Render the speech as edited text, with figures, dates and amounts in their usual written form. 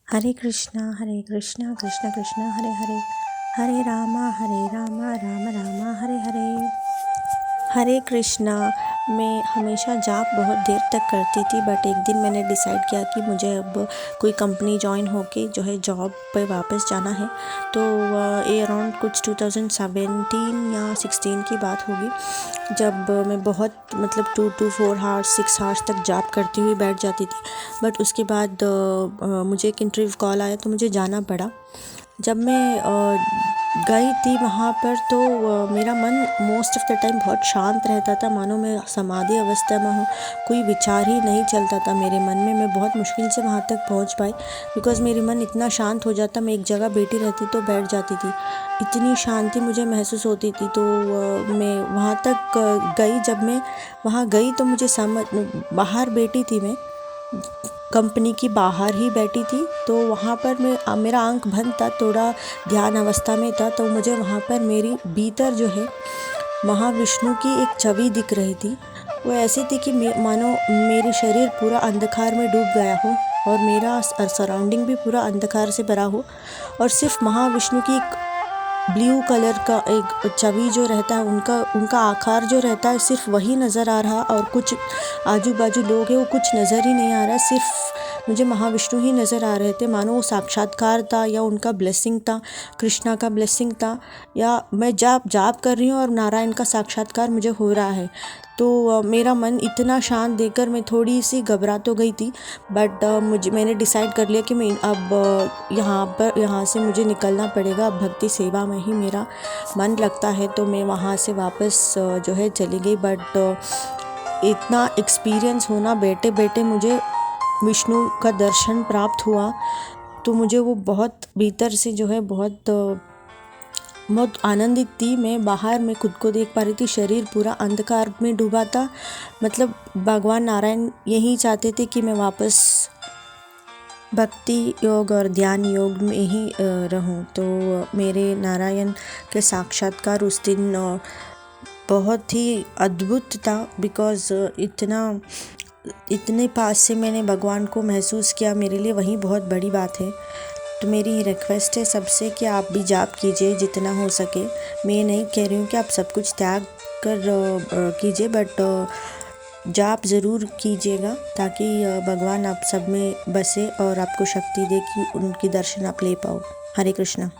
हरे कृष्णा कृष्ण कृष्ण हरे हरे, हरे रामा राम राम हरे हरे। हरे कृष्णा मैं हमेशा जाप बहुत देर तक करती थी, बट एक दिन मैंने डिसाइड किया कि मुझे अब कोई कंपनी ज्वाइन होके जो है जॉब पे वापस जाना है। तो ये अराउंड कुछ 2017 या 16 की बात होगी, जब मैं बहुत मतलब 2 to 4 आवर्स 6 आवर्स तक जाप करती हुई बैठ जाती थी। बट उसके बाद मुझे एक इंटरव्यू कॉल आया तो मुझे जाना पड़ा। जब मैं गई थी वहाँ पर तो मेरा मन मोस्ट ऑफ़ द टाइम बहुत शांत रहता था, मानो मैं समाधि अवस्था में हूँ। कोई विचार ही नहीं चलता था मेरे मन में। मैं बहुत मुश्किल से वहाँ तक पहुँच पाई, बिकॉज़ मेरी मन इतना शांत हो जाता, मैं एक जगह बैठी रहती तो बैठ जाती थी। इतनी शांति मुझे महसूस होती थी। तो मैं वहाँ तक गई। जब मैं वहाँ गई तो मुझे बाहर बैठी थी, मैं कंपनी की बाहर ही बैठी थी। तो वहाँ पर मेरा आंख बंद था, थोड़ा ध्यान अवस्था में था। तो मुझे वहाँ पर मेरी भीतर जो है महाविष्णु की एक छवि दिख रही थी। वो ऐसी थी कि मानो मेरी शरीर पूरा अंधकार में डूब गया हो और मेरा सराउंडिंग भी पूरा अंधकार से भरा हो, और सिर्फ महाविष्णु की एक ब्लू कलर का एक छवि जो रहता है, उनका आकार जो रहता है, सिर्फ वही नज़र आ रहा। और कुछ आजू बाजू लोग हैं वो कुछ नज़र ही नहीं आ रहा, सिर्फ मुझे महाविष्णु ही नज़र आ रहे थे। मानो वो साक्षात्कार था या उनका ब्लेसिंग था, कृष्णा का ब्लेसिंग था, या मैं जाप कर रही हूँ और नारायण का साक्षात्कार मुझे हो रहा है। तो मेरा मन इतना शांत देखकर मैं थोड़ी सी घबरा तो गई थी, बट मैंने डिसाइड कर लिया कि मैं अब यहाँ से मुझे निकलना पड़ेगा। अब भक्ति सेवा में ही मेरा मन लगता है, तो मैं वहाँ से वापस जो है चली गई। बट इतना एक्सपीरियंस होना, बैठे बैठे मुझे विष्णु का दर्शन प्राप्त हुआ, तो मुझे वो बहुत भीतर से जो है बहुत आनंदित थी। मैं बाहर में खुद को देख पा रही थी, शरीर पूरा अंधकार में डूबा था। मतलब भगवान नारायण यही चाहते थे कि मैं वापस भक्ति योग और ध्यान योग में ही रहूं। तो मेरे नारायण के साक्षात्कार उस दिन बहुत ही अद्भुत था, बिकॉज़ इतने पास से मैंने भगवान को महसूस किया। मेरे लिए वही बहुत बड़ी बात है। तो मेरी रिक्वेस्ट है सबसे कि आप भी जाप कीजिए जितना हो सके। मैं नहीं कह रही हूँ कि आप सब कुछ त्याग कर कीजिए, बट जाप ज़रूर कीजिएगा, ताकि भगवान आप सब में बसे और आपको शक्ति दे कि उनकी दर्शन आप ले पाओ। हरे कृष्णा।